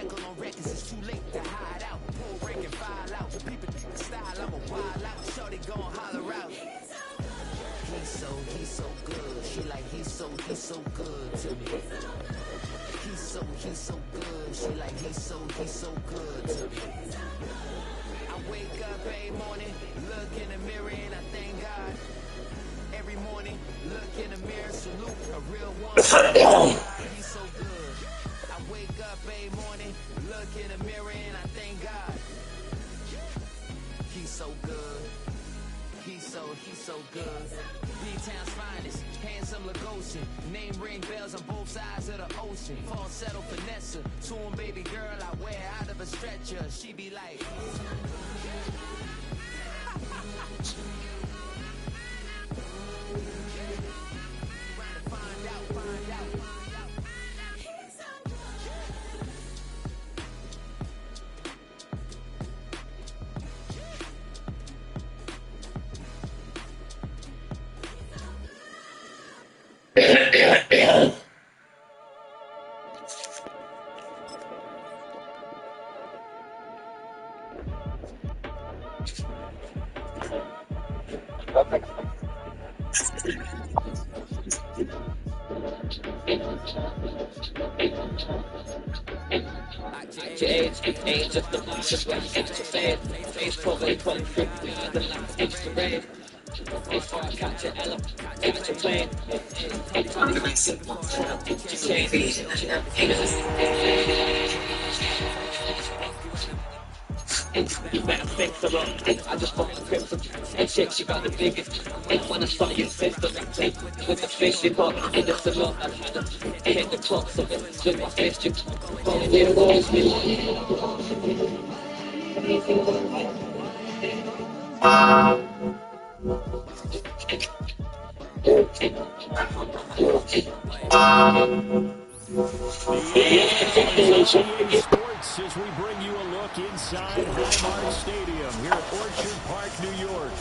recycle on records, it's too late to hide out. Pull rank and file out. People the style, I'm a wild out. Shorty gon' holler out. He's so good. She like he's so good to me. He's so good. She like he's so good to me. I wake up every morning, look in the mirror and I thank God. Every morning, look in the mirror, salute a real one. He's so good. I wake up every morning, look in the mirror and I thank God. He's so good. He's so good. B-Town's finest, handsome Lagosian. Name ring bells on both sides of the ocean. Falsetto finesse, soon baby girl I wear out of a stretcher. She be like. Ain't just the market where you got to say it. Face probably pulling through the last extra red. It's hard to catch an element, catch a plane. You better think a lot. I just want the crimson and shit. She got the biggest. When I saw your sister with the fish in hot, and it's a lot. I've had to hit the clock, so it's with my fist. You calling me the walls, Sports as we bring you a look inside Highmark Stadium here at Orchard Park, New York.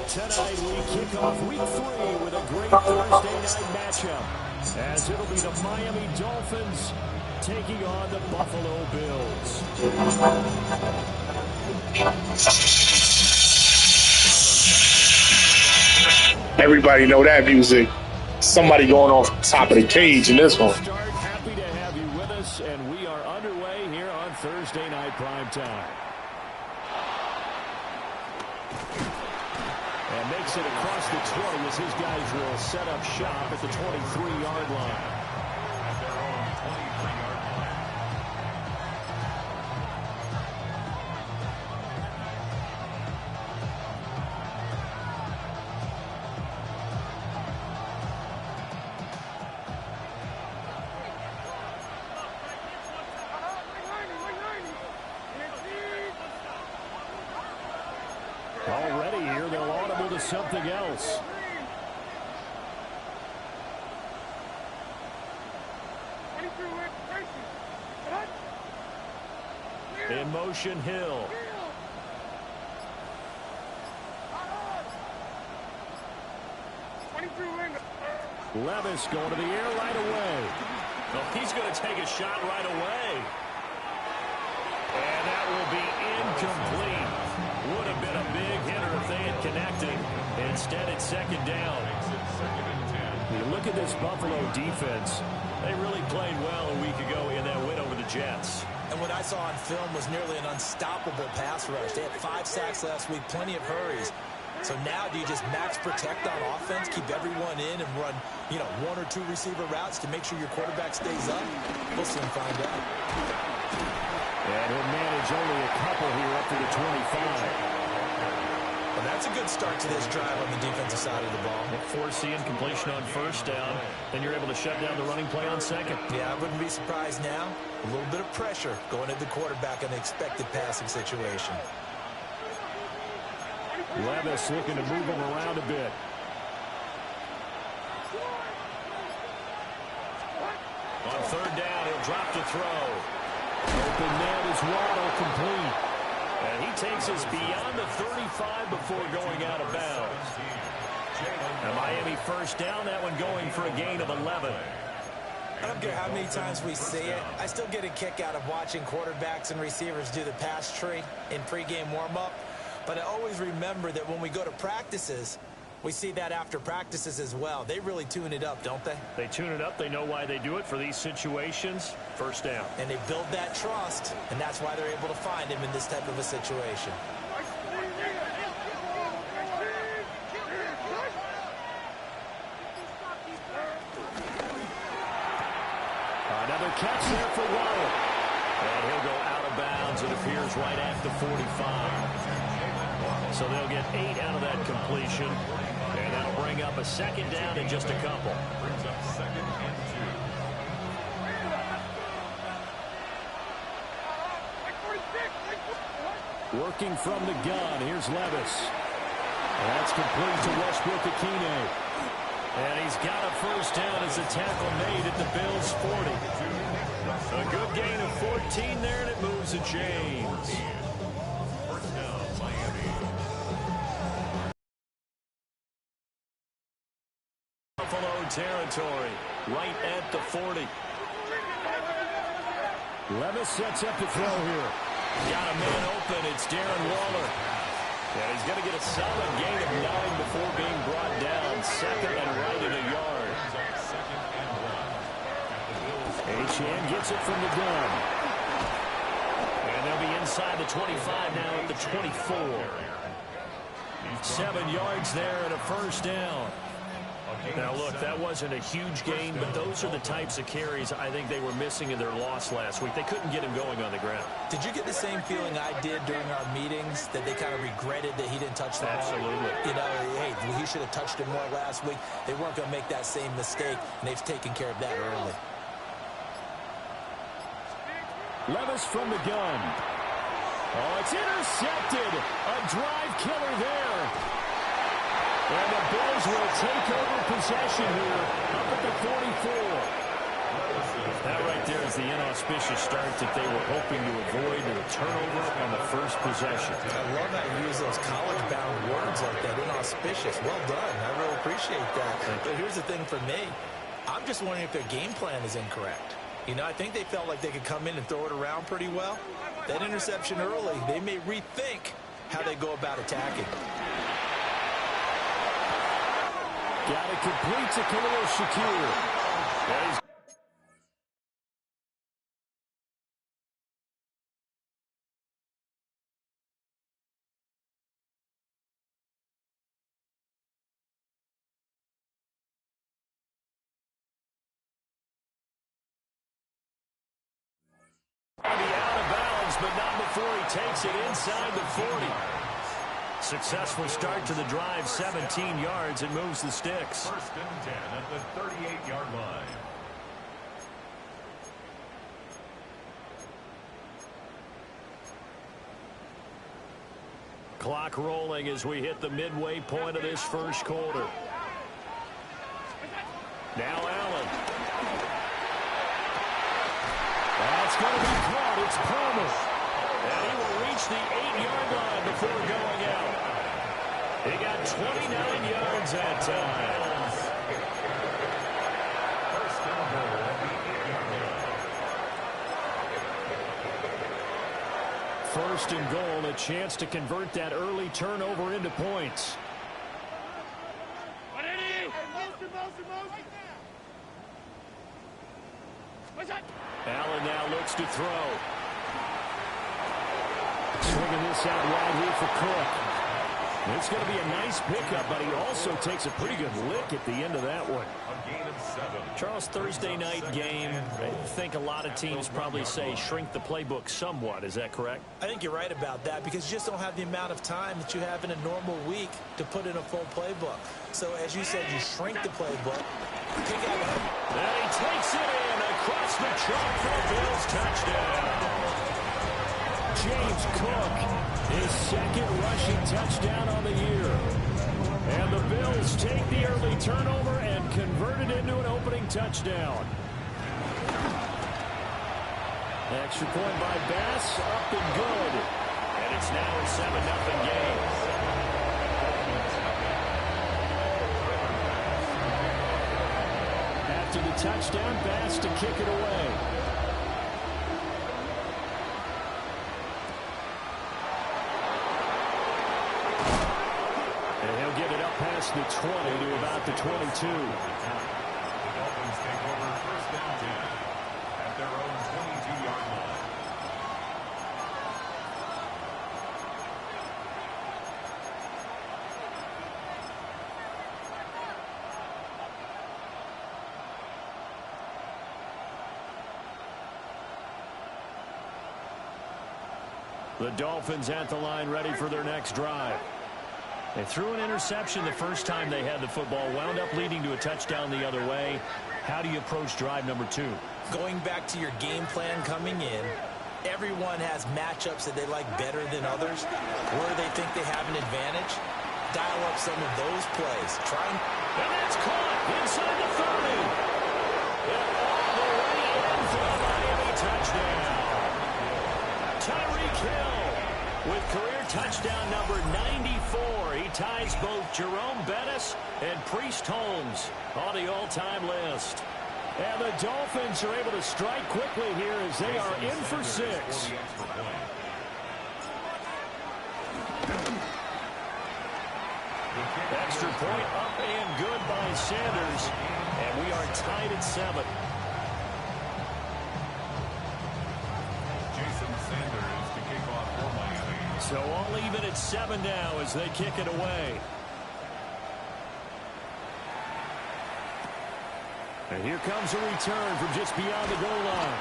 Tonight we kick off week 3 with a great Thursday night matchup, as it'll be the Miami Dolphins taking on the Buffalo Bills. Everybody know that music. Somebody going off top of the cage in this one. Happy to have you with us, and we are underway here on Thursday Night Primetime. And makes it across the 20 as his guys will set up shop at the 23-yard line. Already here, they'll audible to something else. In motion, Hill. Levis going to the air right away. Well, he's going to take a shot right away. And that will be incomplete. Would have been a big hitter if they had connected. Instead, it's second down. You look at this Buffalo defense. They really played well a week ago in that win over the Jets. And what I saw on film was nearly an unstoppable pass rush. They had 5 sacks last week, plenty of hurries. So now do you just max protect on offense, keep everyone in, and run, 1 or 2 receiver routes to make sure your quarterback stays up? We'll soon find out. And he'll manage only a couple here up to the 25. Well, that's a good start to this drive on the defensive side of the ball. Forcing completion on first down, then you're able to shut down the running play on second. Yeah, I wouldn't be surprised now. A little bit of pressure going at the quarterback in the expected passing situation. Levis looking to move him around a bit. On third down, he'll drop to throw. Open net is Waddle, complete. And he takes us beyond the 35 before going out of bounds. A Miami first down, that one going for a gain of 11. I don't care how many times we see it. I still get a kick out of watching quarterbacks and receivers do the pass tree in pregame warm-up. But I always remember that when we go to practices, we see that after practices as well. They really tune it up, don't they? They tune it up. They know why they do it for these situations. First down. And they build that trust, and that's why they're able to find him in this type of a situation. Another catch there for Waddle. And he'll go out of bounds, it appears, right at the 45. So they'll get 8 out of that completion. And that'll bring up a second down in just a couple. Brings up 2nd and 2. Working from the gun, here's Levis. That's complete to Westbrook-Akine. And he's got a first down as a tackle made at the Bills' 40. A good gain of 14 there, and it moves the chains. First down, Miami. Buffalo territory, right at the 40. Levis sets up to throw here. Got a man open. It's Darren Waller. And he's going to get a solid gain of 9 before being brought down. Second and right at a yard. Achane gets it from the gun. And they'll be inside the 25 now at the 24. 7 yards there and a first down. Now, look, that wasn't a huge gain, but those are the types of carries I think they were missing in their loss last week. They couldn't get him going on the ground. Did you get the same feeling I did during our meetings, that they kind of regretted that he didn't touch the ball? Absolutely. You know, hey, he should have touched it more last week. They weren't going to make that same mistake, and they've taken care of that early. Levis from the gun. Oh, it's intercepted. A drive killer there. And the Bills will take over possession here up at the 44. That right there is the inauspicious start that they were hoping to avoid, and a turnover on the first possession. I love how you use those college-bound words like that, inauspicious. Well done. I really appreciate that. But here's the thing for me. I'm just wondering if their game plan is incorrect. You know, I think they felt like they could come in and throw it around pretty well. That interception early, they may rethink how they go about attacking. Got it complete to Khalil Shakir. Be out of bounds, but not before he takes it inside the 40. Successful start to the drive, 17 yards, and moves the sticks. 1st and 10 at the 38-yard line. Clock rolling as we hit the midway point of this first quarter. Now Allen. That's going to be caught. It's Palmer. And he will reach the 8-yard line before going out. He got 29 yards that time. First and goal at the 8-yard line. First and goal, a chance to convert that early turnover into points. Allen now looks to throw. Swinging this out wide here for Cook. It's going to be a nice pickup, but he also takes a pretty good lick at the end of that one. A gain of 7. Charles, Thursday night game, I think a lot of teams probably say shrink the playbook somewhat. Is that correct? I think you're right about that, because you just don't have the amount of time that you have in a normal week to put in a full playbook. So, as you said, you shrink the playbook. Pick out and he takes it in across the chalk for a Bills touchdown. James Cook, his second rushing touchdown on the year. And the Bills take the early turnover and convert it into an opening touchdown. Extra point by Bass, up and good. And it's now a 7-0 game. At after the touchdown pass to kick it away. And he'll get it up past the 20 to about the 22. The Dolphins take over first down 10 at their own 22-yard line. The Dolphins at the line ready for their next drive. They threw an interception the first time they had the football, wound up leading to a touchdown the other way. How do you approach drive number 2? Going back to your game plan coming in, everyone has matchups that they like better than others. Where they think they have an advantage, dial up some of those plays. And that's caught inside the 30. And all the way in for the Miami touchdown. Tyreek Hill with career touchdown number 94. He ties both Jerome Bettis and Priest Holmes on the all-time list. And the Dolphins are able to strike quickly here as they are in for 6. Extra point up and good by Sanders. And we are tied at 7. So all even at 7 now as they kick it away. And here comes a return from just beyond the goal line.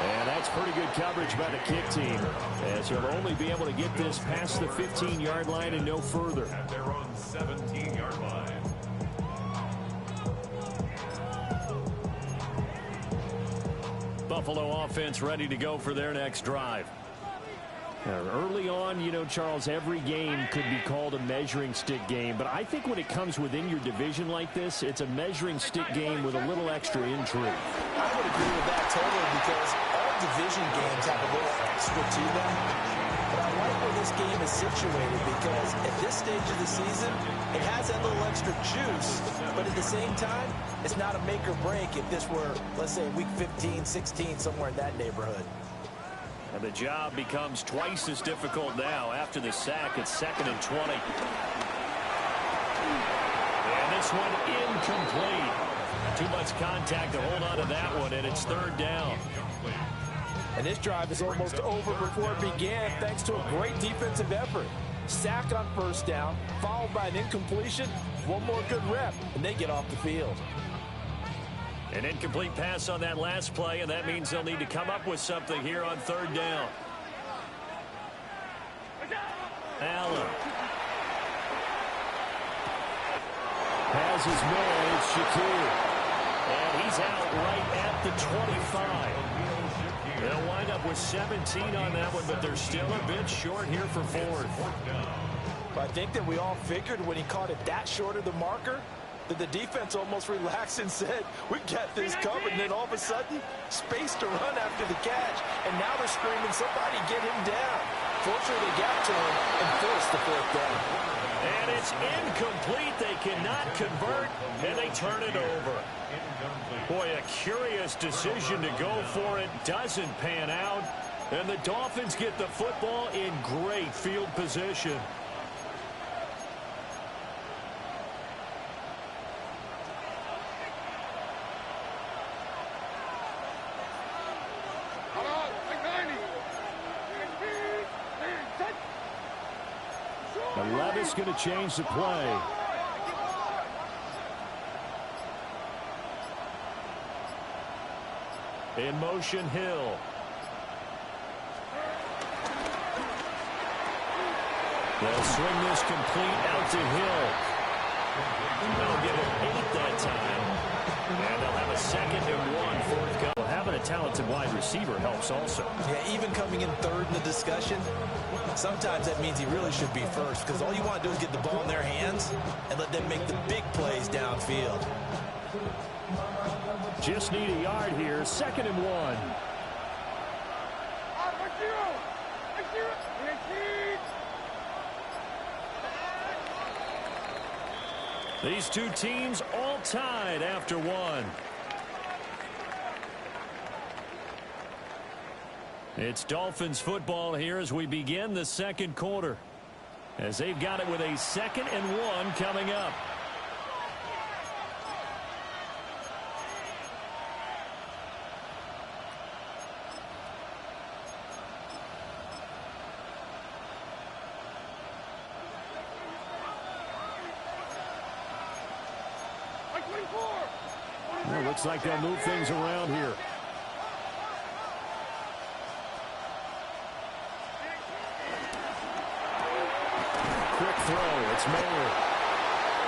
And that's pretty good coverage by the kick team, as he'll only be able to get this past the 15-yard line and no further. At their own 17-yard line. Buffalo offense ready to go for their next drive. Early on, you know, Charles, every game could be called a measuring stick game. But I think when it comes within your division like this, it's a measuring stick game with a little extra intrigue. I would agree with that totally, because all division games have a little extra to them. But I like where this game is situated, because at this stage of the season, it has that little extra juice. But at the same time, it's not a make or break if this were, let's say, week 15, 16, somewhere in that neighborhood. And the job becomes twice as difficult now after the sack at 2nd and 20. And this one incomplete. Too much contact to hold on to that one, and it's 3rd down. And this drive is almost over before it began, thanks to a great defensive effort. Sack on 1st down, followed by an incompletion. One more good rep, and they get off the field. An incomplete pass on that last play, and that means they'll need to come up with something here on 3rd down. Allen has his man. It's Sheduer. And he's out right at the 25. They'll wind up with 17 on that one, but they're still a bit short here for 4th. I think that we all figured when he caught it that short of the marker, that the defense almost relaxed and said, we got this covered. And then all of a sudden, space to run after the catch. And now they're screaming, somebody get him down. Fortunately, they got to him and forced the 4th down. And it's incomplete. They cannot convert, and they turn it over. Boy, a curious decision to go for it. Doesn't pan out. And the Dolphins get the football in great field position. And Levis going to change the play. In motion, Hill. They'll swing this complete out to Hill. They'll get it 8 that time. And they'll have a 2nd and 1, 4th go. Well, having a talented wide receiver helps also. Yeah, even coming in 3rd in the discussion, sometimes that means he really should be first, because all you want to do is get the ball in their hands and let them make the big plays downfield. Just need a yard here. 2nd and 1. These two teams all tied after 1. It's Dolphins football here as we begin the second quarter, as they've got it with a 2nd and 1 coming up. Well, looks like they'll move things around here. Quick throw. It's Mayer.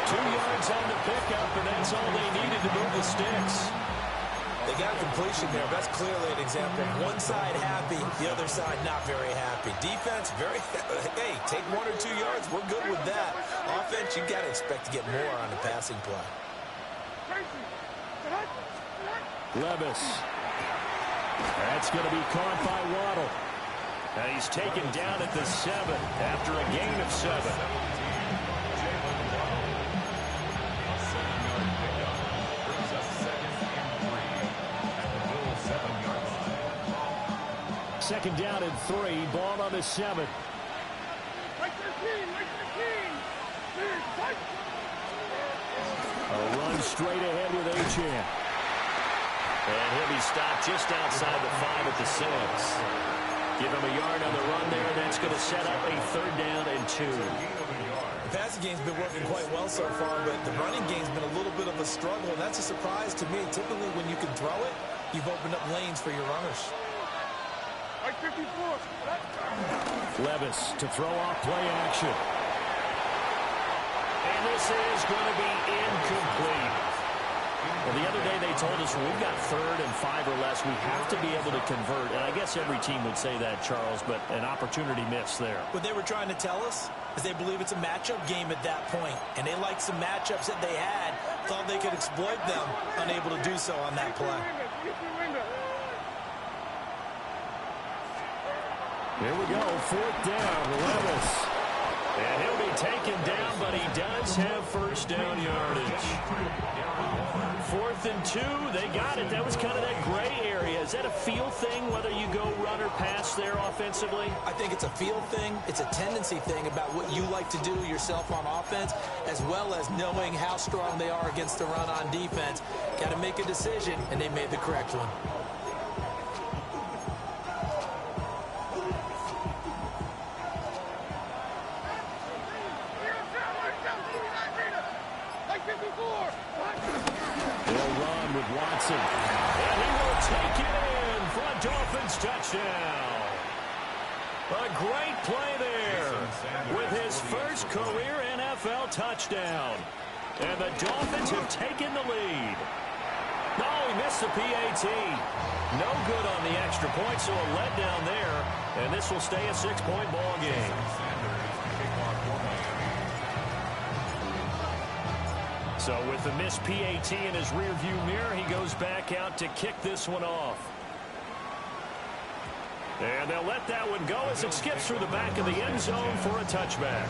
2 yards on the pickup, and that's all they needed to move the sticks. They got a completion there. That's clearly an example. One side happy, the other side not very happy. Defense, very, hey, take 1 or 2 yards. We're good with that. Offense, you got to expect to get more on the passing play. Levis. That's going to be caught by Waddle. And he's taken down at the 7 after a gain of 7. Second down and 3, ball on the 7. A run straight ahead with Achane. And he'll be stopped just outside the 5 at the 6. Give him a yard on the run there. That's going to set up a 3rd down and 2. The passing game's been working quite well so far, but the running game's been a little bit of a struggle, and that's a surprise to me. Typically, when you can throw it, you've opened up lanes for your runners. Levis to throw off play action. And this is going to be incomplete. Well, the other day they told us we've got 3rd and 5 or less. We have to be able to convert. And I guess every team would say that, Charles, but an opportunity missed there. What they were trying to tell us is they believe it's a matchup game at that point. And they liked some matchups that they had, thought they could exploit them, unable to do so on that play. Here we go, 4th down, Levis. And he'll be taken down, but he does have 1st down yardage. 4th and 2, they got it. That was kind of that gray area. Is that a feel thing, whether you go run or pass there offensively? I think it's a feel thing. It's a tendency thing about what you like to do yourself on offense, as well as knowing how strong they are against the run on defense. Got to make a decision, and they made the correct one. They'll run with Watson. And he will take it in for a Dolphins touchdown. A great play there with his first career NFL touchdown. And the Dolphins have taken the lead. No, he missed the PAT. No good on the extra point, so a letdown there. And this will stay a 6-point ball game. So with the missed PAT in his rearview mirror, he goes back out to kick this one off. And they'll let that one go as it skips through the back of the end zone for a touchback.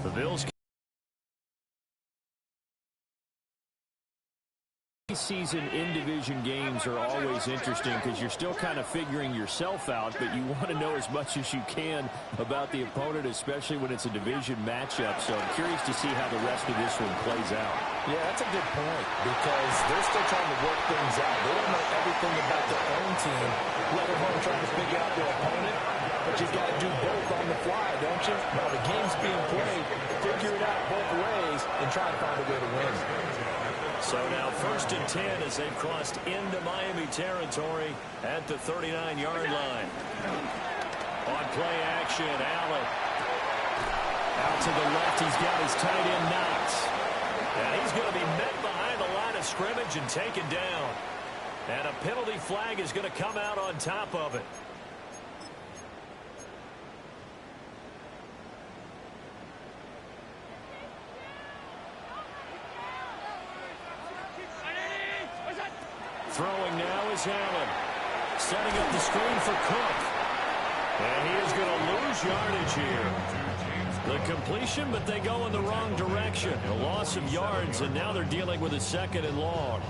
The Bills season in division games are always interesting because you're still kind of figuring yourself out, but you want to know as much as you can about the opponent, especially when it's a division matchup. So I'm curious to see how the rest of this one plays out. Yeah, that's a good point because they're still trying to work things out. They don't know everything about their own team, let alone trying to figure out their opponent. But you've got to do both on the fly, don't you? While the game's being played, figure it out both ways and try to find a way to win. So now 1st and 10 as they've crossed into Miami territory at the 39-yard line. On play action, Allen. Out to the left, he's got his tight end Knox. And he's going to be met behind the line of scrimmage and taken down. And a penalty flag is going to come out on top of it. Throwing now is Allen. Setting up the screen for Cook. And he is going to lose yardage here. The completion, but they go in the wrong direction. A loss of yards, and now they're dealing with a 2nd and long.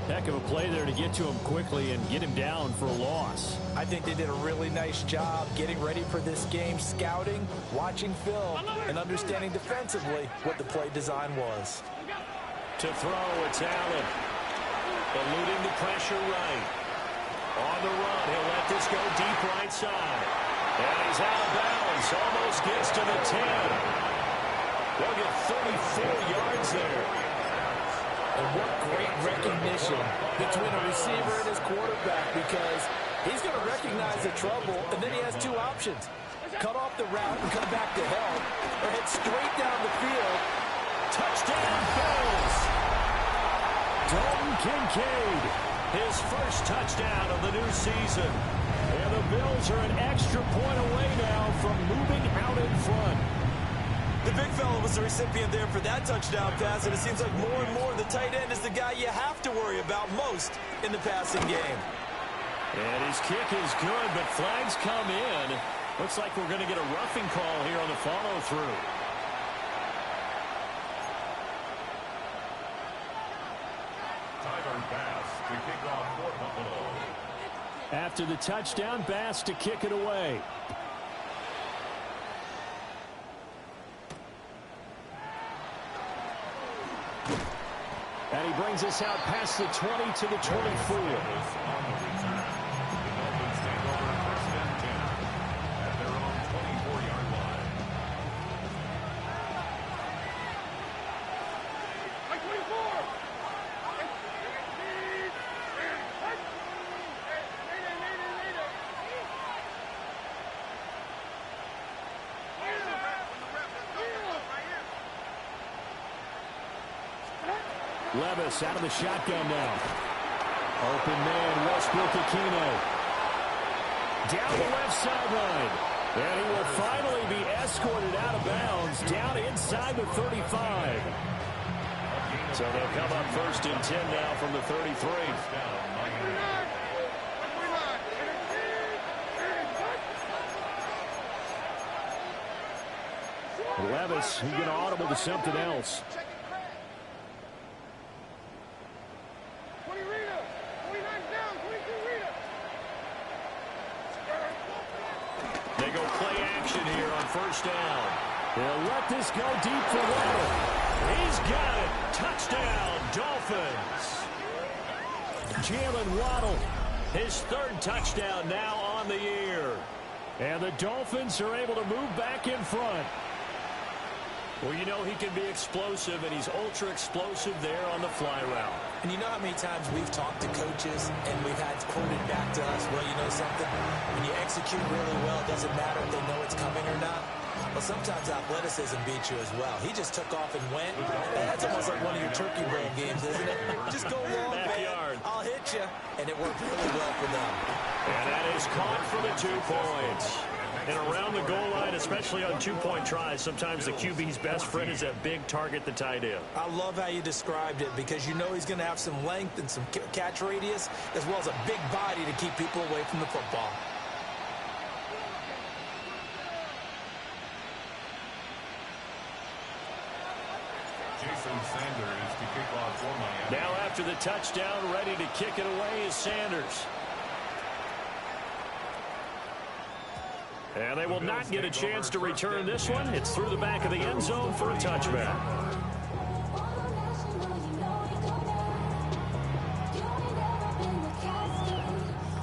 Heck of a play there to get to him quickly and get him down for a loss. I think they did a really nice job getting ready for this game, scouting, watching film, and understanding defensively what the play design was. To throw, it's Allen. Eluding the pressure right. On the run, he'll let this go deep right side. And he's out of bounds. Almost gets to the 10. They'll get 34 yards there. And what great recognition between a receiver and his quarterback, because he's going to recognize the trouble, and then he has two options. Cut off the route and come back to help, or head straight down the field. Touchdown, Bills! Dalton Kincaid, his first touchdown of the new season. And the Bills are an extra point away now from moving out in front. The big fella was the recipient there for that touchdown pass, and it seems like more and more the tight end is the guy you have to worry about most in the passing game. And his kick is good, but flags come in. Looks like we're going to get a roughing call here on the follow-through. Tyler Bass to kick off for Buffalo. After the touchdown, Bass to kick it away. And he brings us out past the 20 to the 24. Levis out of the shotgun now. Open man, Westbrook-Ikhine. Down the left sideline. And he will finally be escorted out of bounds down inside the 35. So they'll come up 1st and 10 now from the 33. Levis, he's going to audible to something else. They go play action here on 1st down. They'll let this go deep for Waddle. He's got it. Touchdown, Dolphins. Jalen Waddle, his 3rd touchdown now on the year. And the Dolphins are able to move back in front. Well, you know he can be explosive, and he's ultra-explosive there on the fly route. And you know how many times we've talked to coaches and we've had quoted back to us, well, you know something? When you execute really well, it doesn't matter if they know it's coming or not. Well, sometimes athleticism beats you as well. He just took off and went. That's almost like one of your turkey bowl games, isn't it? Just go long, man. I'll hit you. And it worked really well for them. And that is caught for the 2 points. And around the goal line, especially on 2-point tries, sometimes the QB's best friend is that big target, the tight end. I love how you described it, because you know he's going to have some length and some catch radius, as well as a big body to keep people away from the football. Jason Sanders to kick off for Miami. Now after the touchdown, ready to kick it away is Sanders. And they will not get a chance to return this one. It's through the back of the end zone for a touchback.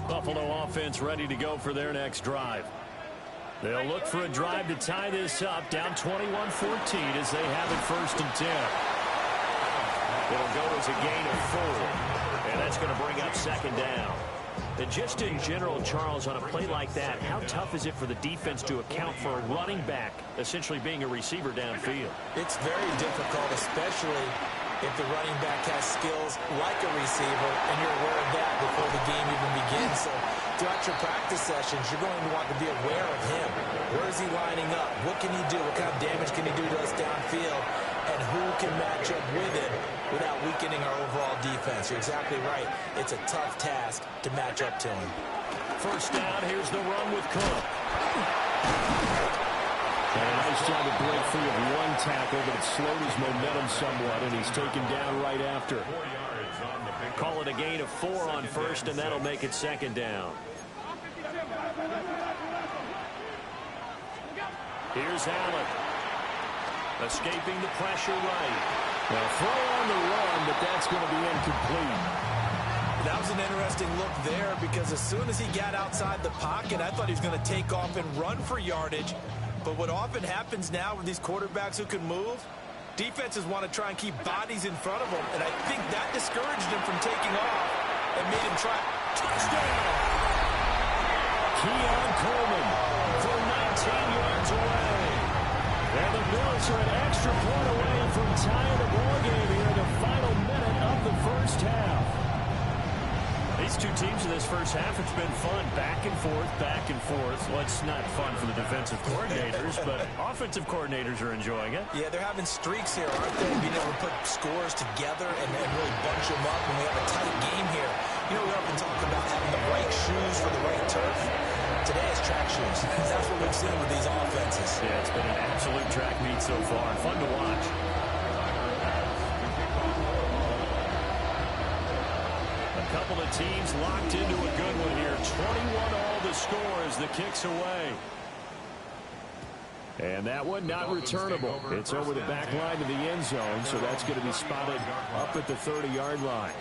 Buffalo offense ready to go for their next drive. They'll look for a drive to tie this up, down 21-14 as they have it 1st and 10. It'll go as a gain of 4, and that's going to bring up 2nd down. And just in general, Charles, on a play like that, how tough is it for the defense to account for a running back essentially being a receiver downfield? It's very difficult, especially if the running back has skills like a receiver, and you're aware of that before the game even begins. So throughout your practice sessions, you're going to want to be aware of him. Where is he lining up? What can he do? What kind of damage can he do to us downfield? and who can match up with him without weakening our overall defense. You're exactly right. It's a tough task to match up to him. First down, here's the run with Cook. And a nice job to break free of one tackle, but it slowed his momentum somewhat, and he's taken down right after. Call it a gain of 4 on first, and that'll make it second down. Here's Allen. Escaping the pressure right. Now throw on the run, but that's going to be incomplete. That was an interesting look there because as soon as he got outside the pocket, I thought he was going to take off and run for yardage. But what often happens now with these quarterbacks who can move, defenses want to try and keep bodies in front of them, and I think that discouraged him from taking off and made him try. Touchdown! Keon Coleman for 19 yards away. And the Bills are an extra point away from tying the ball game here in the final minute of the first half. These two teams in this first half, it's been fun. Back and forth, back and forth. Well, it's not fun for the defensive coordinators, but offensive coordinators are enjoying it. Yeah, they're having streaks here, aren't they? Being able to put scores together and really bunch them up when we have a tight game here. You know, we often talk about having the right shoes for the right turf. Today is track shoes. That's what we've seen with these offenses. Yeah, it's been an absolute track meet so far. Fun to watch. A couple of teams locked into a good one here. 21-all the score as the kick's away. And that one not returnable. It's over the back line to the end zone, so that's going to be spotted up at the 30-yard line.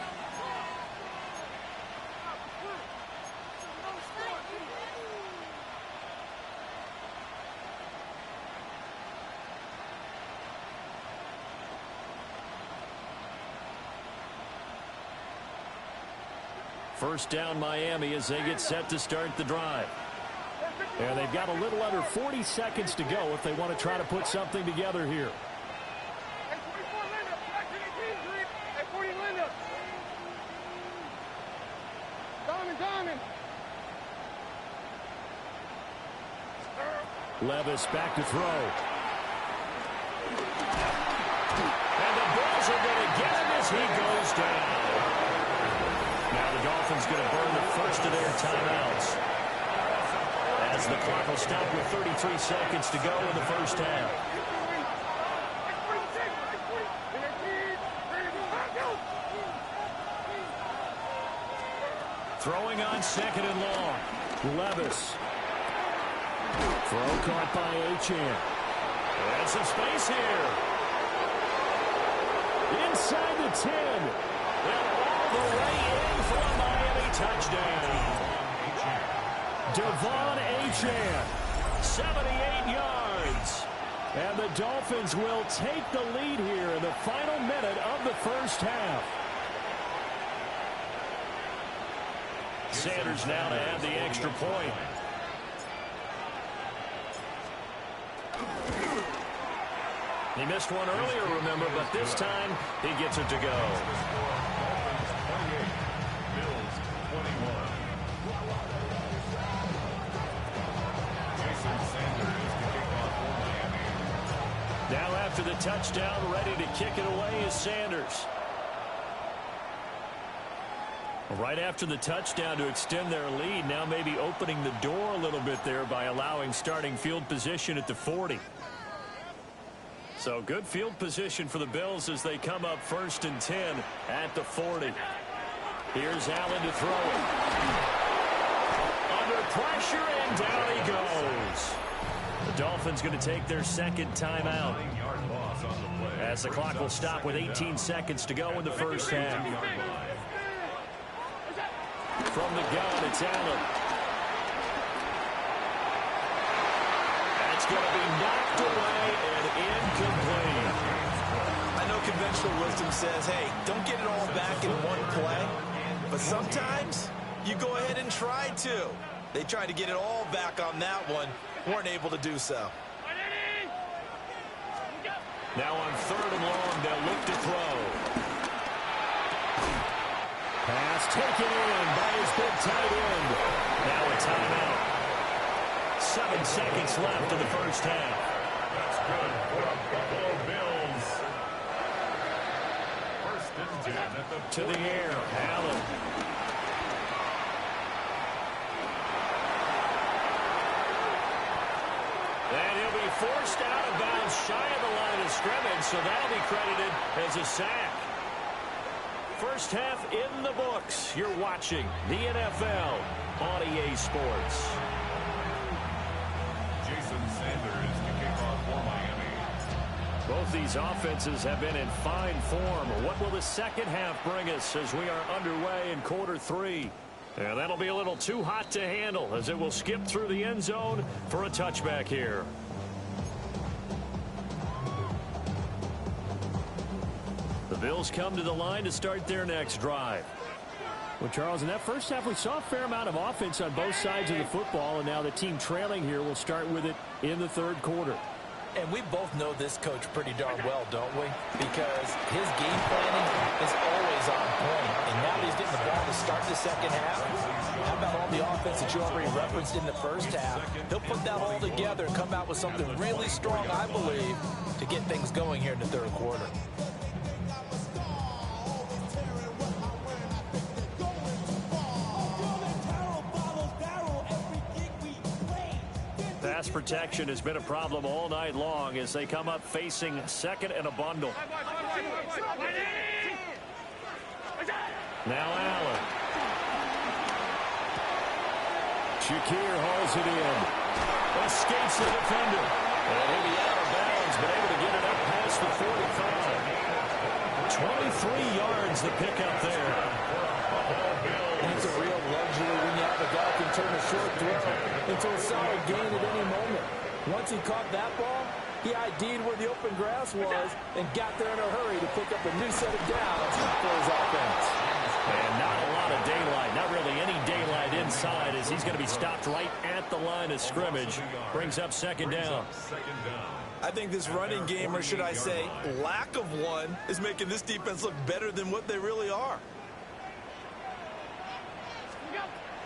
First down Miami as they get set to start the drive. And they've got a little under 40 seconds to go if they want to try to put something together here. Levis back to throw. And the Bills are going to get him as he goes down. Now the Dolphins going to burn the first of their timeouts as the clock will stop with 33 seconds to go in the first half. Throwing on second and long. Levis. Throw caught by Achane. And some space here. Inside the 10. And all the way in for a Miami touchdown. Devon Achane, 78 yards. And the Dolphins will take the lead here in the final minute of the first half. Sanders now to add the extra point. He missed one earlier, remember, but this time he gets it to go. Bills 21. Jason Sanders to kick off for Miami. Now after the touchdown, ready to kick it away is Sanders. Right after the touchdown to extend their lead, now maybe opening the door a little bit there by allowing starting field position at the 40. So good field position for the Bills as they come up 1st and 10 at the 40. Here's Allen to throw it. Under pressure, and down he goes. The Dolphins going to take their second timeout as the clock will stop with 18 seconds to go in the first half. From the gun, it's Allen. That's going to be knocked away and incomplete. I know conventional wisdom says, hey, don't get it all back in one play. But sometimes you go ahead and try to. They tried to get it all back on that one. Weren't able to do so. Now on 3rd and long, they'll look to throw. Pass taken in by his big tight end. Now a timeout. 7 seconds left in the first half. That's good for the Buffalo Bills. to the air. Allen. And he'll be forced out of bounds shy of the line of scrimmage, so that'll be credited as a sack. First half in the books. You're watching the NFL on EA Sports. Jason Sanders to kick off for Miami. Both these offenses have been in fine form. What will the second half bring us as we are underway in quarter three? And that'll be a little too hot to handle as it will skip through the end zone for a touchback here. The Bills come to the line to start their next drive. Well, Charles, in that first half, we saw a fair amount of offense on both sides of the football, and now the team trailing here will start with it in the third quarter. And we both know this coach pretty darn well, don't we? Because his game planning is always on point. And now that he's getting the ball to start the second half, how about all the offense that you already referenced in the first half? He'll put that all together and come out with something really strong, I believe, to get things going here in the third quarter. Pass protection has been a problem all night long as they come up facing second and a bundle. Now Allen. Shakir hauls it in. Escapes the defender. And he'll be out of bounds, but able to get it up past the 45. 23 yards the pickup there. It's a real luxury when you have a guy who can turn a short throw into a solid gain at any moment. Once he caught that ball, he ID'd where the open grass was and got there in a hurry to pick up a new set of downs for his offense. And not a lot of daylight, not really any daylight inside as he's going to be stopped right at the line of scrimmage. Brings up second down. I think this running game, or should I say lack of one, is making this defense look better than what they really are.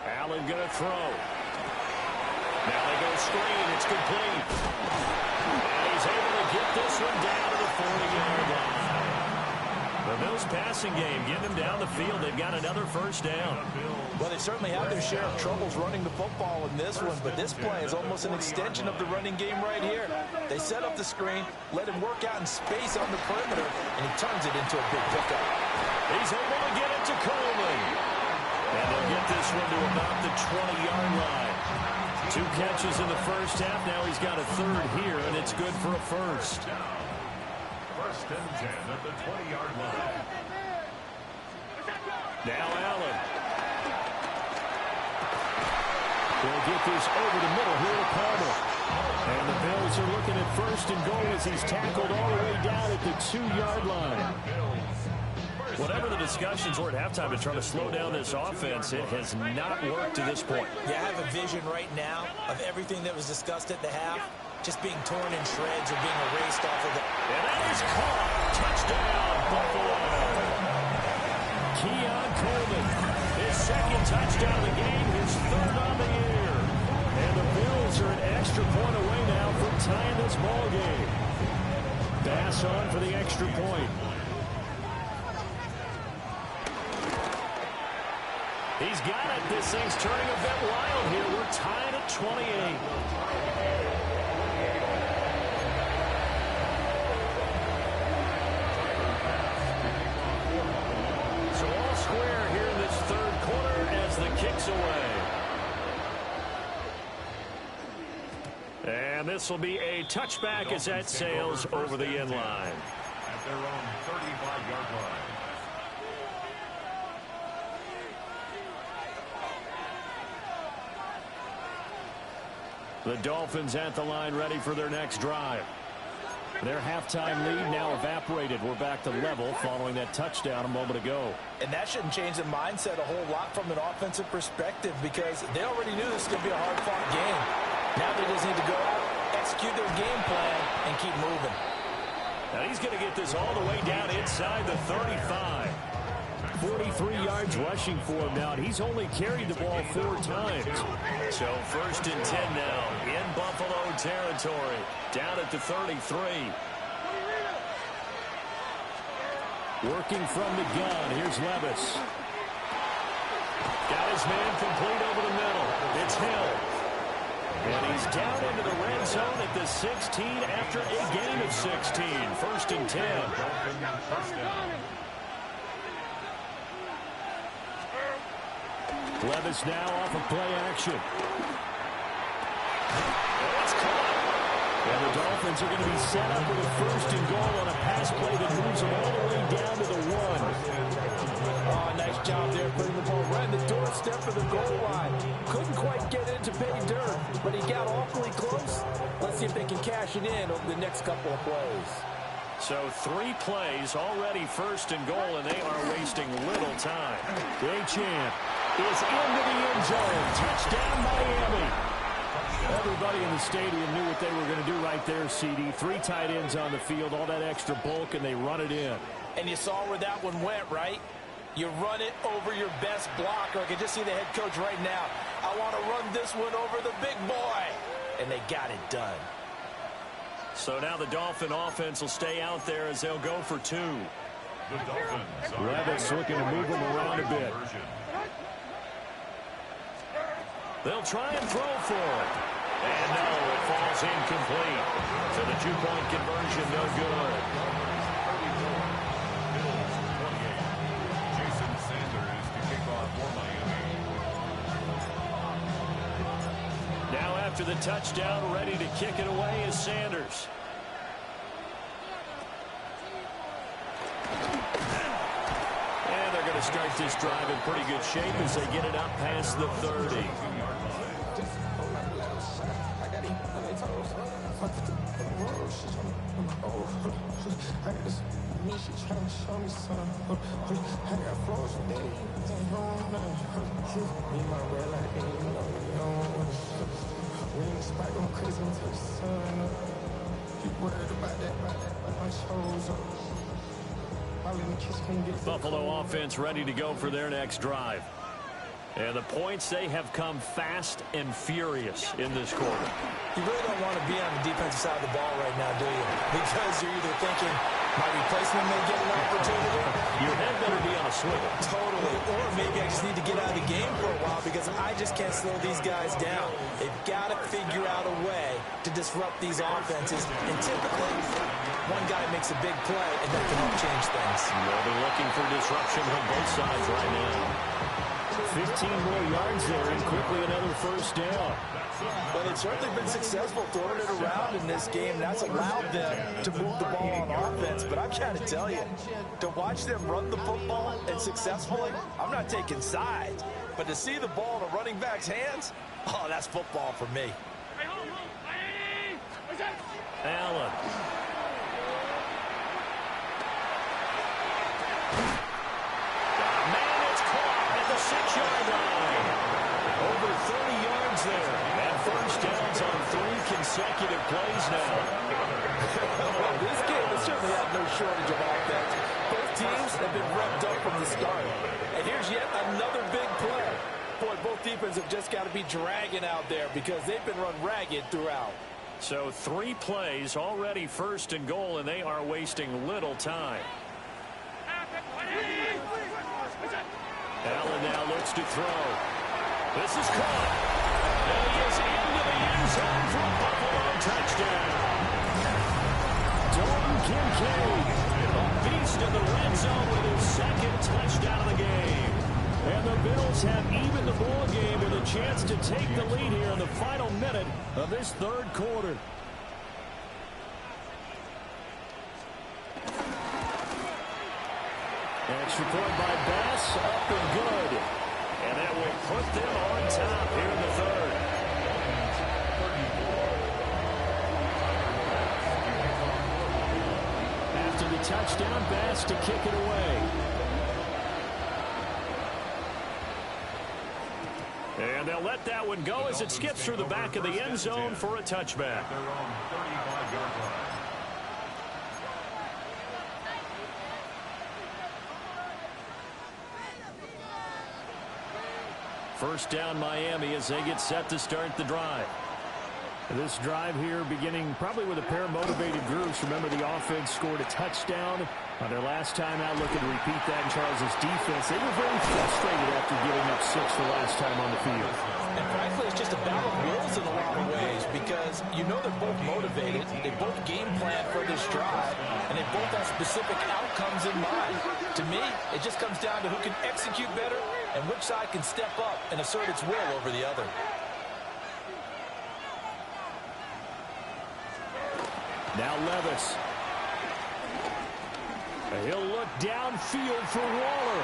Allen going to throw. Now they go screen. It's complete. And he's able to get this one down to the 40-yard line. The Bills passing game getting them down the field. They've got another first down. Well, they certainly have their share of troubles running the football in this one, but this play is almost an extension of the running game right here. They set up the screen, let him work out in space on the perimeter, and he turns it into a big pickup. He's able to get it to Coleman. And they'll get this one to about the 20-yard line. 2 catches in the first half. Now he's got a third here, and it's good for a first. First and 10 at the 20-yard line. Now Allen. They'll get this over the middle here to Palmer. And the Bills are looking at first and goal as he's tackled all the way down at the 2-yard line. Whatever the discussions were at halftime to try to slow down this offense, it has not worked to this point. Yeah, I have a vision right now of everything that was discussed at the half just being torn in shreds or being erased off of the... And that is caught. Touchdown, Buffalo. Keon Coleman, his second touchdown of the game, his third on the year. And the Bills are an extra point away now from tying this ball game. Bass on for the extra point. He's got it. This thing's turning a bit wild here. We're tied at 28. So all square here in this third quarter as the kick's away. And this will be a touchback as that sails over the end line. At their own 35-yard line. The Dolphins at the line ready for their next drive. Their halftime lead now evaporated. We're back to level following that touchdown a moment ago. And that shouldn't change the mindset a whole lot from an offensive perspective because they already knew this was going to be a hard-fought game. Now they just need to go out, execute their game plan, and keep moving. Now he's going to get this all the way down inside the 35. 43 yards rushing for him now, and he's only carried the ball 4 times. So first and 10 now in Buffalo territory, down at the 33. Working from the gun, here's Levis. Got his man complete over the middle. It's Hill. And he's down into the red zone at the 16 after a gain of 16. 1st and 10. Levis now off of play action. It's caught. And the Dolphins are going to be set up with a 1st and goal on a pass play that moves them all the way down to the 1. Oh, nice job there putting the ball right in the doorstep of the goal line. Couldn't quite get in to pay dirt, but he got awfully close. Let's see if they can cash it in over the next couple of plays. So 3 plays already 1st and goal, and they are wasting little time. Achane is into the end zone. Touchdown, Miami. Everybody in the stadium knew what they were going to do right there, CD. 3 tight ends on the field, all that extra bulk, and they run it in. And you saw where that one went, right? You run it over your best blocker. I can just see the head coach right now. I want to run this one over the big boy. And they got it done. So now the Dolphin offense will stay out there as they'll go for 2. Levis looking to move them around a bit. They'll try and throw for it. And no, it falls incomplete. So the 2-point conversion, no good. Now after the touchdown, ready to kick it away is Sanders. And they're going to start this drive in pretty good shape as they get it up past the 30. Buffalo offense ready to go for their next drive. And the points, they have come fast and furious in this quarter. You really don't want to be on the defensive side of the ball right now, do you? Because you're either thinking, my replacement may get an opportunity. Your head better be on a swivel. Totally. Or maybe I just need to get out of the game for a while because I just can't slow these guys down. They've got to figure out a way to disrupt these offenses. And typically, one guy makes a big play, and that can help change things. They'll be looking for disruption on both sides right now. 15 more yards there, and quickly another 1st down. But they've certainly been successful throwing it around in this game. That's allowed them to move the ball on offense. But I'm trying to tell you, to watch them run the football and successfully, I'm not taking sides. But to see the ball in a running back's hands, oh, that's football for me. Allen. Man, it's caught at the 6-yard line. Over 30 yards there. And 1st downs on 3 consecutive plays now. Well, this game has certainly had no shortage of offense. Both teams have been revved up from the start. And here's yet another big play. Boy, both defenses have just got to be dragging out there because they've been run ragged throughout. So 3 plays already 1st and goal, and they are wasting little time. Allen now looks to throw. This is caught. And he is into the end zone for a Buffalo touchdown. Dalton Kincaid, a beast in the red zone with his 2nd touchdown of the game. And the Bills have evened the ball game with a chance to take the lead here in the final minute of this 3rd quarter. Extra point by Bass, up and good. And that will put them on top here in the 3rd. After the touchdown, Bass to kick it away. And they'll let that one go as it skips through the back of the end zone for a touchback. First down Miami as they get set to start the drive. This drive here beginning probably with a pair of motivated groups. Remember, the offense scored a touchdown on their last time out. Looking to repeat that in Charles' defense. They were very frustrated after giving up 6 the last time on the field. And frankly, it's just a battle of wills in a lot of ways because you know they're both motivated. They both game plan for this drive, and they both have specific outcomes in mind. To me, it just comes down to who can execute better and which side can step up and assert its will over the other. Now Levis. He'll look downfield for Waller.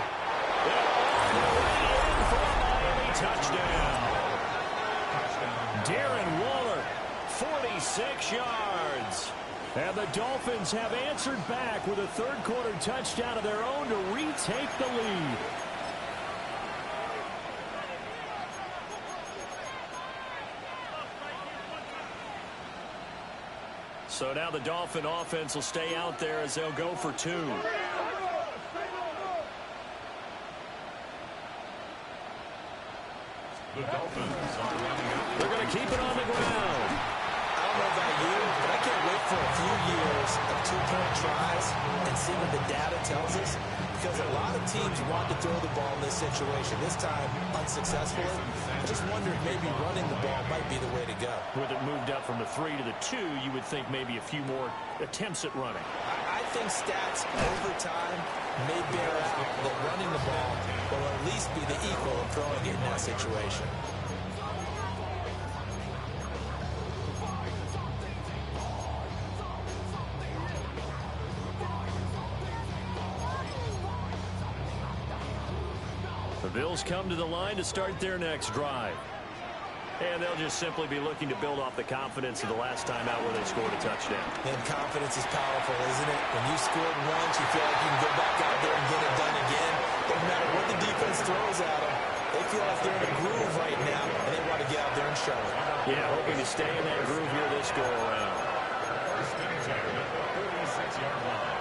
In for a Miami touchdown. Darren Waller, 46 yards. And the Dolphins have answered back with a third-quarter touchdown of their own to retake the lead. So now the Dolphin offense will stay out there as they'll go for 2. The Dolphins are running up. They're going to keep it on the ground. I don't know about you, but I can't wait for a few years of 2-point tries and see what the data tells us, because a lot of teams want to throw the ball in this situation. This time, unsuccessfully. I just wonder if maybe running the ball might be the way to go. With it moved up from the 3 to the 2, you would think maybe a few more attempts at running. I think stats over time may bear out that running the ball will at least be the equal of throwing it in that situation. The Bills come to the line to start their next drive. And they'll just simply be looking to build off the confidence of the last time out where they scored a touchdown. And confidence is powerful, isn't it? When you scored once, you feel like you can go back out there and get it done again. Doesn't matter what the defense throws at them. They feel like they're in a groove right now, and they want to get out there and show it. Yeah, hoping to stay in that groove here this go-around. First and 10 at the 36-yard line.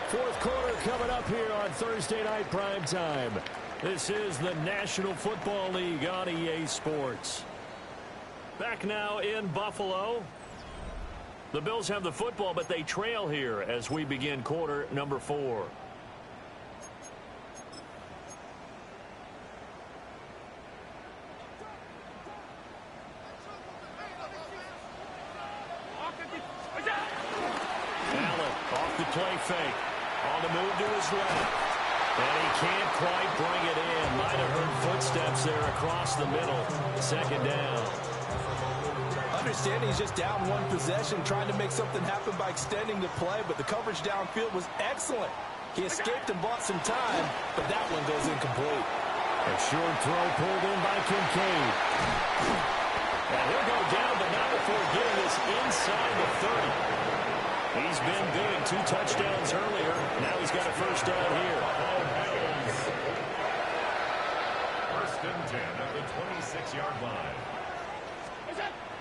Fourth quarter coming up here on Thursday Night Prime Time. This is the National Football League on EA Sports. Back now in Buffalo. The Bills have the football, but they trail here as we begin quarter number 4. Allen off the play fake. On the move to his left. And he can't quite bring it in. Might have heard footsteps there across the middle. Second down. Understanding he's just down one possession, trying to make something happen by extending the play, but the coverage downfield was excellent. He escaped and bought some time, but that one goes incomplete. A short throw pulled in by Kincaid. And he'll go down, but not before getting this inside the 30. He's been big. 2 touchdowns earlier. Now he's got a first down here. First and 10 at the 26-yard line.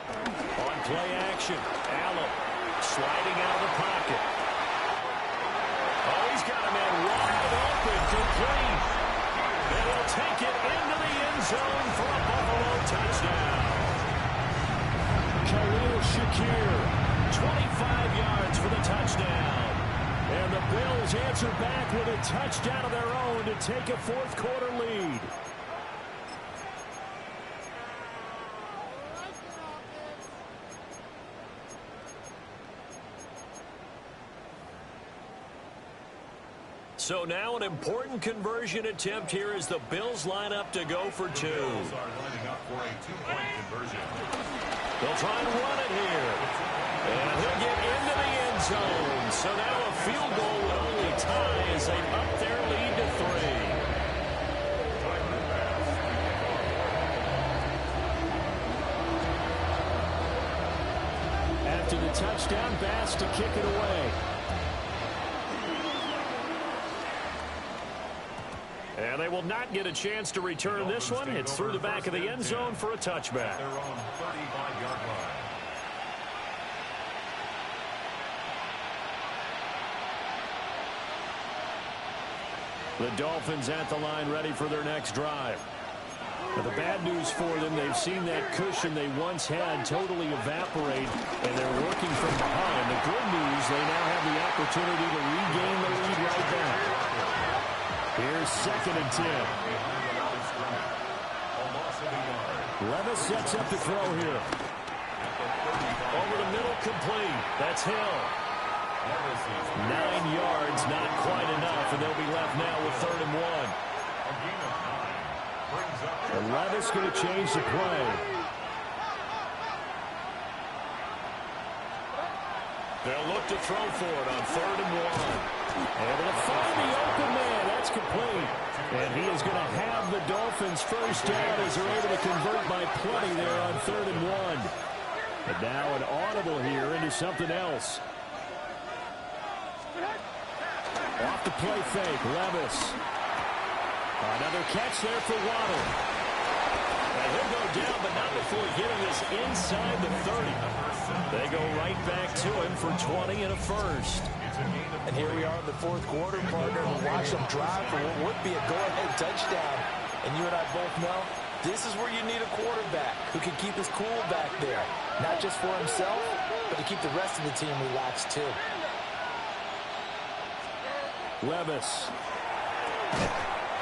On play action, Allen sliding out of the pocket. Oh, he's got a man wide open, complete. And he'll take it into the end zone for a Buffalo touchdown. Khalil Shakir, 25 yards for the touchdown. And the Bills answer back with a touchdown of their own to take a fourth quarter lead. So now an important conversion attempt here as the Bills line up to go for 2. The Bills are lining up for a 2-point conversion. They'll try and run it here. And he'll get into the end zone. So now a field goal would only tie as they up their lead to 3. After the touchdown, Bass to kick it away. And they will not get a chance to return this one. It's through the back of the end zone for a touchback. Their own 35-yard line. The Dolphins at the line ready for their next drive. But the bad news for them, they've seen that cushion they once had totally evaporate, and they're working from behind. The good news, they now have the opportunity to regain the lead right back. Here's 2nd and 10. Levis sets up to throw here. Over the middle, complete. That's Hill. 9 yards, not quite enough, and they'll be left now with 3rd and 1. And Levis going to change the play. They'll look to throw for it on 3rd and 1. Able to find the open man. That's complete. And he is going to have the Dolphins first down as they're able to convert by plenty there on 3rd and 1. And now an audible here into something else. Off the play fake, Levis. Another catch there for Waddle. And he'll go down, but not before getting this inside the 30. They go right back to him for 20 and a first. And here we are in the 4th quarter, partner. We watch them drive for what would be a go-ahead touchdown. And you and I both know this is where you need a quarterback who can keep his cool back there. Not just for himself, but to keep the rest of the team relaxed too. Levis.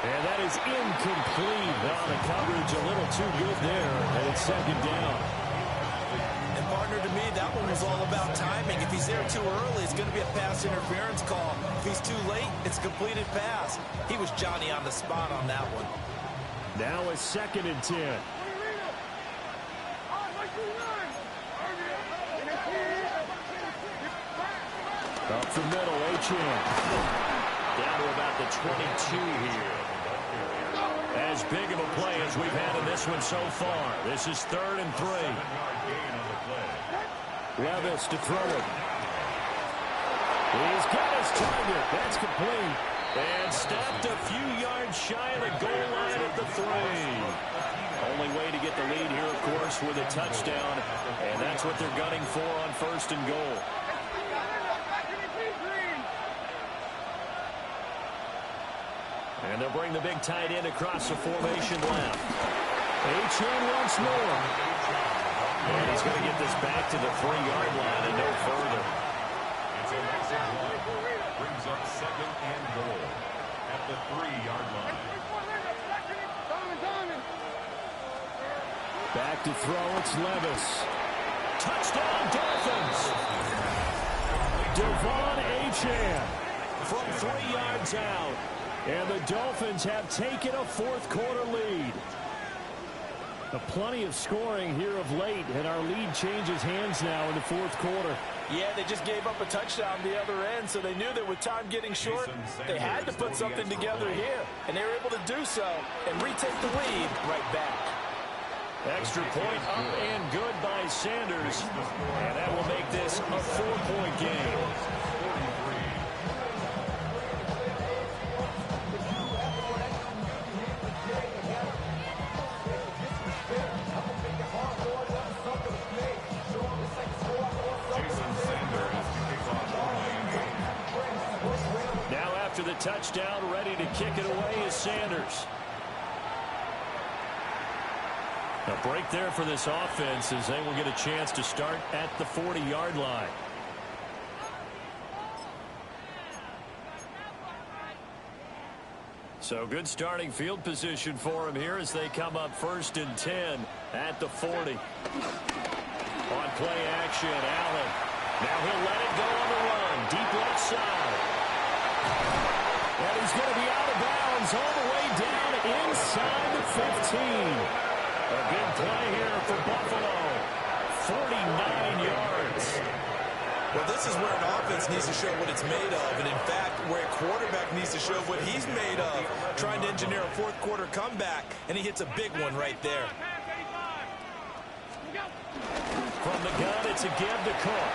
And that is incomplete. Well, the coverage a little too good there. And it's 2nd down. And partner, to me, that one was all about timing. If he's there too early, it's going to be a pass interference call. If he's too late, it's a completed pass. He was Johnny on the spot on that one. Now a 2nd and 10. Up the middle, Achane. Down to about the 22 here. As big of a play as we've had in this one so far. This is 3rd and 3. Levis to throw it. He's got his target. That's complete. And stopped a few yards shy of the goal line at the 3. Only way to get the lead here, of course, with a touchdown. And that's what they're gunning for on 1st and goal. And they'll bring the big tight end across the formation left. Achane once more. And he's going to get this back to the 3-yard line and no further. Brings up 2nd and goal at the 3-yard line. Back to throw, it's Levis. Touchdown, Dolphins! Devon Achane from 3 yards out. And the Dolphins have taken a 4th quarter lead. Plenty of scoring here of late, and our lead changes hands now in the 4th quarter. Yeah, they just gave up a touchdown the other end, so they knew that with time getting short, they had to put something together here. And they were able to do so and retake the lead right back. Extra point up and good by Sanders. And that will make this a 4-point game. After the touchdown, ready to kick it away is Sanders. A break there for this offense as they will get a chance to start at the 40-yard line. So good starting field position for him here as they come up 1st and 10 at the 40. On play action, Allen. Now he'll let it go on the run. Deep left side. And he's going to be out of bounds all the way down inside the 15. A big play here for Buffalo. 49 yards. Well, this is where an offense needs to show what it's made of. And, in fact, where a quarterback needs to show what he's made of. Trying to engineer a 4th quarter comeback. And he hits a big one right there. From the gun, it's a give to Cook.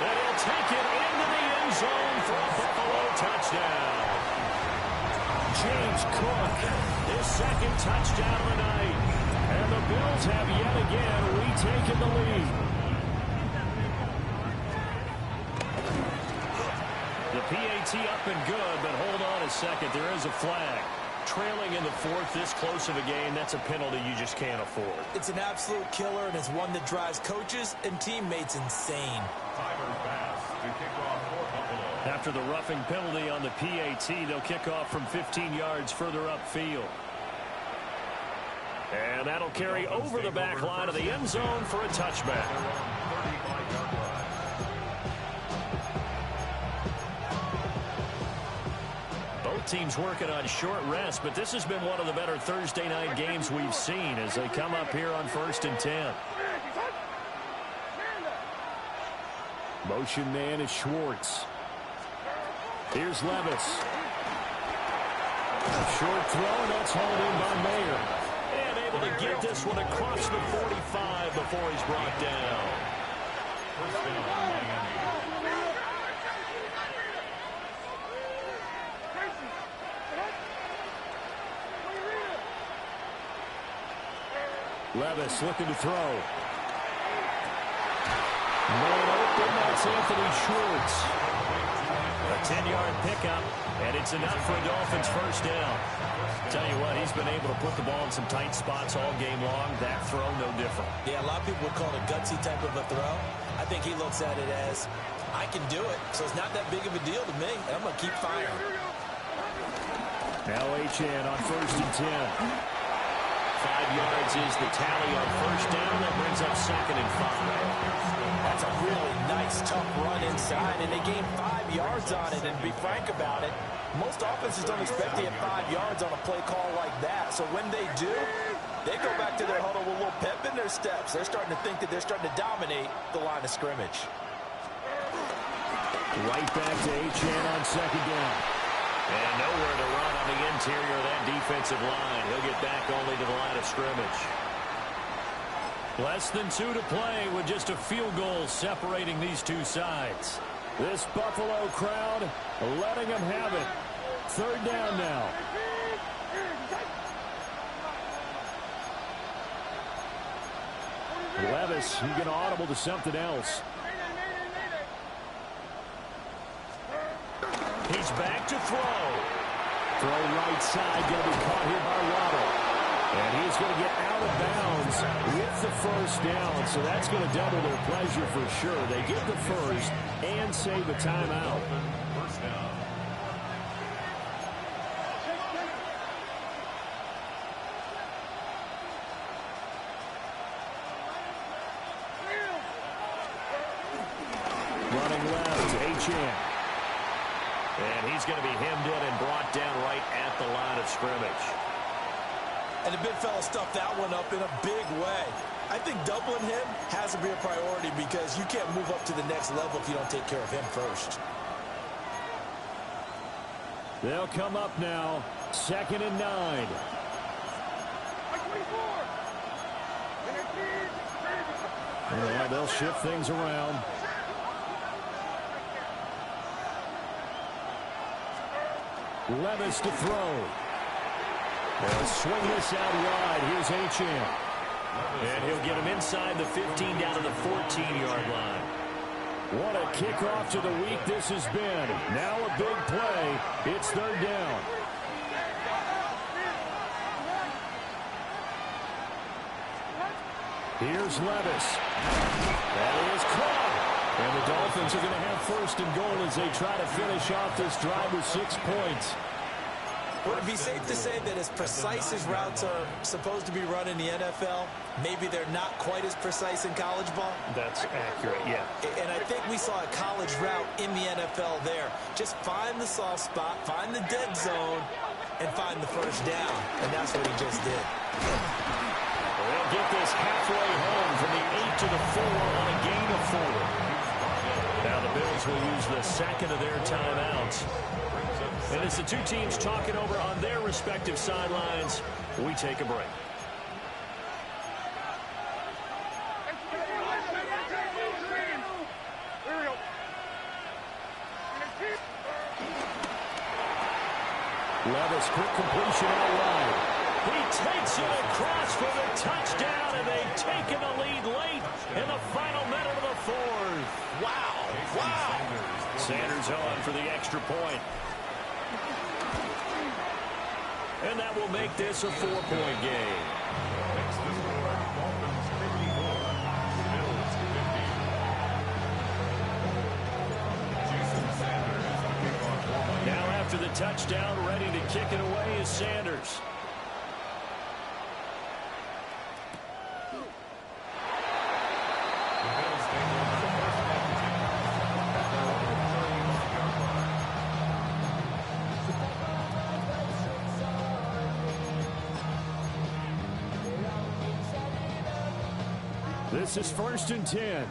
And he'll take it into the end zone for a Buffalo touchdown. James Cook, his 2nd touchdown of the night. And the Bills have yet again retaken the lead. The PAT up and good, but hold on a second. There is a flag. trailing in the fourth, this close of a game, that's a penalty you just can't afford. It's an absolute killer, and it's one that drives coaches and teammates insane. Tyler Bass to kick off for Buffalo. After the roughing penalty on the PAT, they'll kick off from 15 yards further upfield. And that'll carry over the back line of the end zone for a touchback. Both teams working on short rest, but this has been one of the better Thursday night games we've seen as they come up here on 1st and 10. Motion man is Schwartz. Here's Levis. Short throw, and that's hauled in by Mayer. And able to get this one across the 45 before he's brought down. First down, Miami. Levis looking to throw. Man open, that's Anthony Schwartz. A 10-yard pickup, and it's enough for a Dolphins first down. Tell you what, he's been able to put the ball in some tight spots all game long. That throw, no different. Yeah, a lot of people would call it a gutsy type of a throw. I think he looks at it as, I can do it, so it's not that big of a deal to me, and I'm going to keep firing. Now Achane on 1st and 10. 5 yards is the tally on first down. That brings up 2nd and 5. That's a really nice, tough run inside, and they gained 5 yards on it. And to be frank about it, most offenses don't expect to get 5 yards on a play call like that. So when they do, they go back to their huddle with a little pep in their steps. They're starting to think that they're starting to dominate the line of scrimmage. Right back to Achane on 2nd down. And nowhere to run on the interior of that defensive line. He'll get back only to the line of scrimmage. Less than 2 to play with just a field goal separating these two sides. This Buffalo crowd letting them have it. 3rd down now. Levis, he's going to audible to something else. He's back to throw. Throw right side, going to be caught here by Waddle. And he's going to get out of bounds with the first down. So that's going to double their pleasure for sure. They get the first and save a timeout. First down. Running left, Achane. And he's going to be hemmed in and brought down right at the line of scrimmage. And the big fella stuffed that one up in a big way. I think doubling him has to be a priority because you can't move up to the next level if you don't take care of him first. They'll come up now, 2nd and 9. Yeah, they'll shift things around. Levis to throw. They'll swing this out wide. Here's Achane. And he'll get him inside the 15 down to the 14-yard line. What a kickoff to the week this has been. Now a big play. It's 3rd down. Here's Levis. That is caught. And the Dolphins are going to have 1st and goal as they try to finish off this drive with 6 points. Would it be safe to say that as precise as routes are supposed to be run in the NFL, maybe they're not quite as precise in college ball? That's accurate, yeah. And I think we saw a college route in the NFL there. Just find the soft spot, find the dead zone, and find the first down. And that's what he just did. They'll get this halfway home from the 8 to the 4 on a gain of 4. Now the Bills will use the 2nd of their timeouts. And as the two teams talking over on their respective sidelines, we take a break. Levis, quick completion out wide. He takes it across for the touchdown, and they've taken the lead late in the final minute of the 4th. Wow, wow. Sanders on for the extra point. And that will make this a 4-point game. Next to score, Dolphins 54, Bills 50. Jason Sanders, the kickoff for Now after the touchdown, ready to kick it away is Sanders. The Bills take over the first and 10 at their own 31-yard line. This is 1st and 10.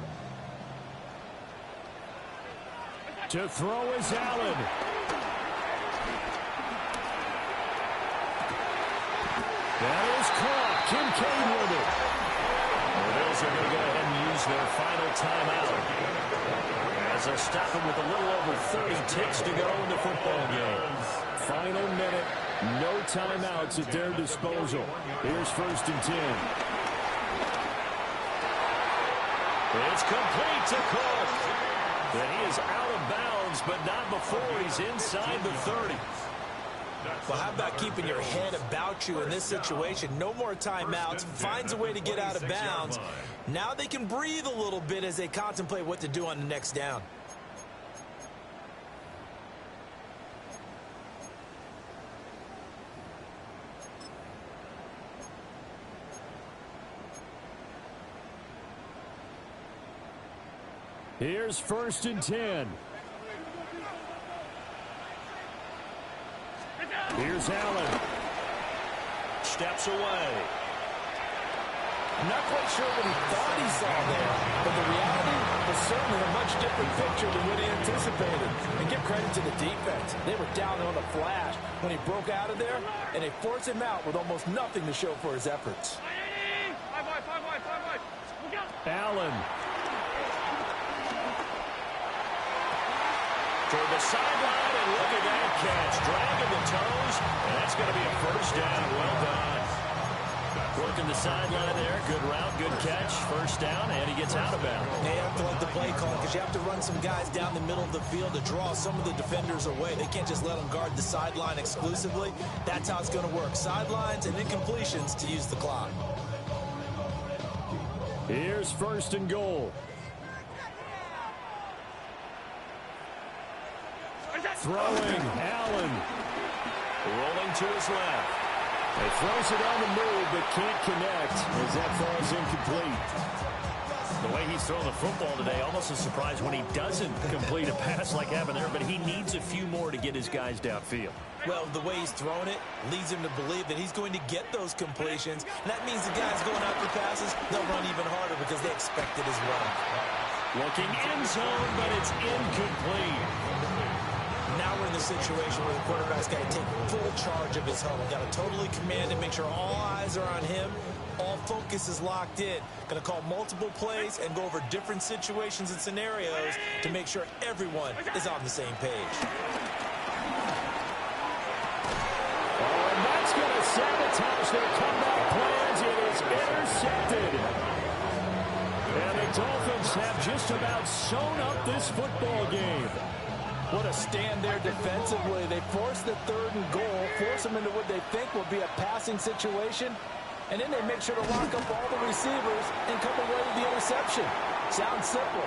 To throw is Allen. That is caught. Kincaid with it. The Bills are going to go ahead and use their final timeout, as they'll stop him with a little over 30 ticks to go in the football game. Final minute. No timeouts at their disposal. Here's 1st and 10. It's complete to Cook. And he is out of bounds, but not before he's inside the 30. Well, how about keeping your head about you in this situation? No more timeouts. Finds a way to get out of bounds. Now they can breathe a little bit as they contemplate what to do on the next down. Here's 1st and 10. Here's Allen. Steps away. Not quite sure what he thought he saw there, but the reality was certainly a much different picture than what he anticipated. And give credit to the defense. They were down on the flash when he broke out of there, and they forced him out with almost nothing to show for his efforts. Allen. Toward the sideline, and look at that catch. Dragging the toes, and that's going to be a 1st down. Well done. Working the sideline there. Good route, good catch. 1st down, and he gets out of bounds. They have to let the play call because you have to run some guys down the middle of the field to draw some of the defenders away. They can't just let them guard the sideline exclusively. That's how it's going to work. Sidelines and incompletions to use the clock. Here's 1st and goal. Throwing, Allen. Rolling to his left. He throws it on the move, but can't connect as that falls incomplete. The way he's throwing the football today, almost a surprise when he doesn't complete a pass like happened there, but he needs a few more to get his guys downfield. Well, the way he's throwing it leads him to believe that he's going to get those completions. And that means the guys going after passes, they'll run even harder because they expect it as well. Looking end zone, but it's incomplete. Now we're in the situation where the quarterback's got to take full charge of his huddle. Got to totally command and make sure all eyes are on him. All focus is locked in. Going to call multiple plays and go over different situations and scenarios to make sure everyone is on the same page. Oh, and that's going to sabotage their comeback plans. It is intercepted. And the Dolphins have just about sewn up this football game. What a stand there defensively. They force the 3rd and goal, force them into what they think will be a passing situation, and then they make sure to lock up all the receivers and come away with the interception. Sounds simple,